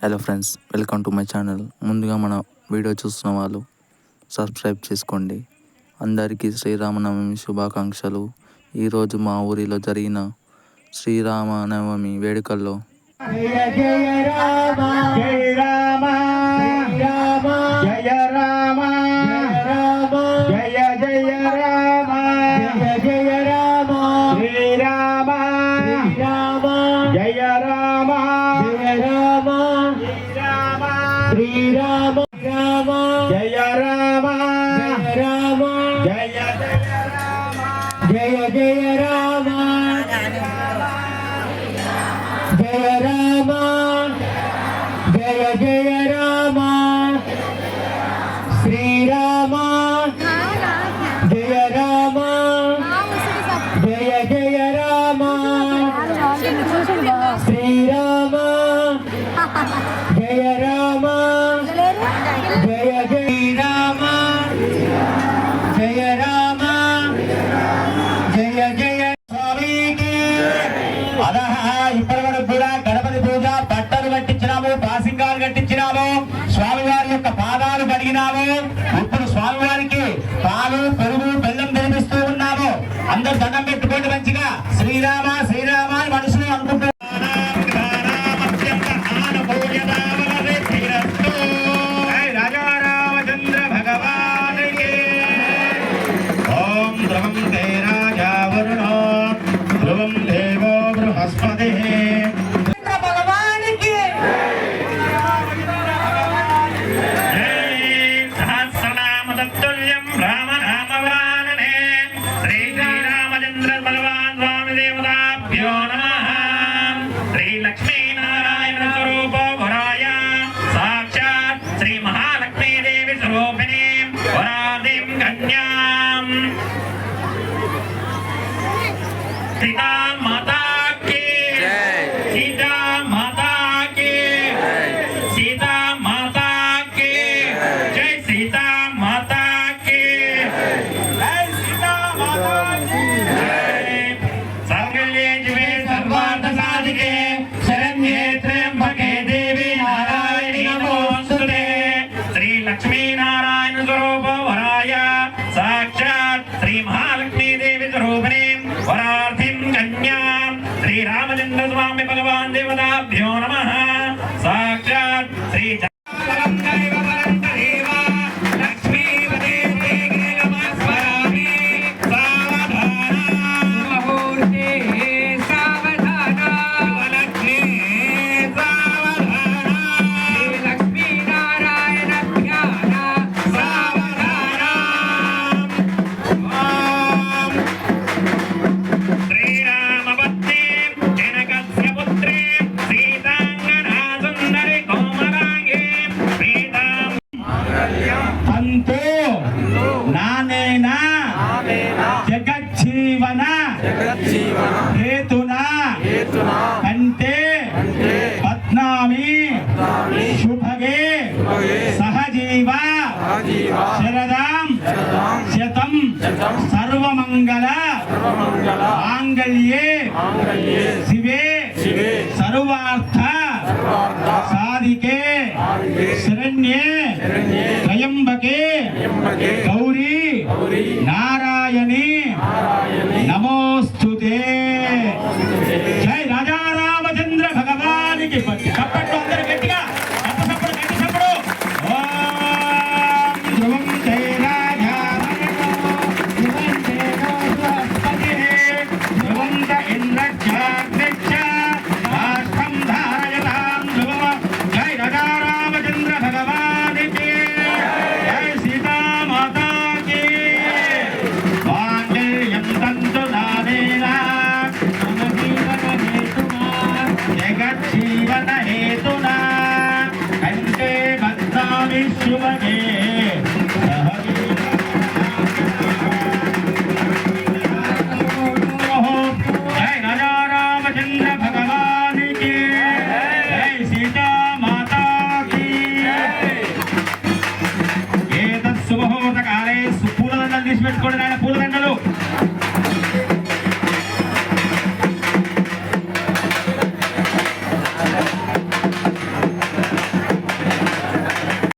Hello friends, welcome to my channel. ముందుగా మన video చూస్తున్న వాళ్ళు సబ్స్క్రైబ్ చేసుకోండి. అందరికీ శ్రీరామనవమి శుభాకాంక్షలు. ఈరోజు మా ఊరిలో జరిగిన శ్రీరామనవమి వేడుకల్లో జయ జయ రామ జయ రామ రామ జయ రామ రామ జయ జయ రామ జయ జయ రామ శ్రీరామ శ్రీరామ జయ రామ జయ రామ శ్రీరామ శ్రీరామ రామ జయ రామ జయ రామ జయ జయ రామ జయ జయ రామ జయ రామ జయ జయ రామ శ్రీరామ జయ రామ జయ జయ రామ శ్రీరామ జయ రామ జయ జయ రామ జయ రామ జయ జయ స్వామికి అదహ ఇప్పటివరకు కూడా గణపతి పూజ బట్టలు కట్టించినాము, పాసింగాలు కట్టించినాము, స్వామివారి యొక్క పాదాలు కడిగినాము. ఇప్పుడు స్వామివారికి పాలు పెరుగు బెల్లం తినిపిస్తూ ఉన్నాము. అందరూ దండం పెట్టుకోండి మంచిగా. శ్రీరామ శ్రీరామ అని మనసులో అనుకుంటున్నారు. రాజారామచంద్ర భగవానికి ఓం ధ్రువం తే రాజా వరుణో ధ్రువం దేవో బృహస్పతి భగవానికి సహస్రనామ తత్తుల్యం రామనామవాననే శ్రీ శ్రీరామచంద్ర భగవాన్ స్వామి దేవతాభ్యో నమః. శ్రీ లక్ష్మీనారాయణ స్వరూపో వరాయ సాక్షాత్ శ్రీ మహాలక్ష్మీదేవి స్వరూపిణి వరాదిం కన్యాం సీతా మాతా की सीता माता की सीता माता की जय सीता माता की जय सीता माता की जय सर्वले जीवे सर्वार्थ साधिके शरण्ये त्र्यंबके देवी नारायणी नमोस्तुते. श्री लक्ष्मी नारायण स्वरूप वराय साक्षात् श्री महालक्ष्मी देवी स्वरूपिणी वरार्थिं कन्यां श्री रामचंद्र स्वामी भगवान देवताभ्यो नमः. साक्षात् श्री అంతో నానేన జగజ్జీవన హేతునా కంటే పద్నామి శుభగే సహజీవ శరదాం శతం సర్వమంగళ మాంగళ్యే శివే సర్వార్థ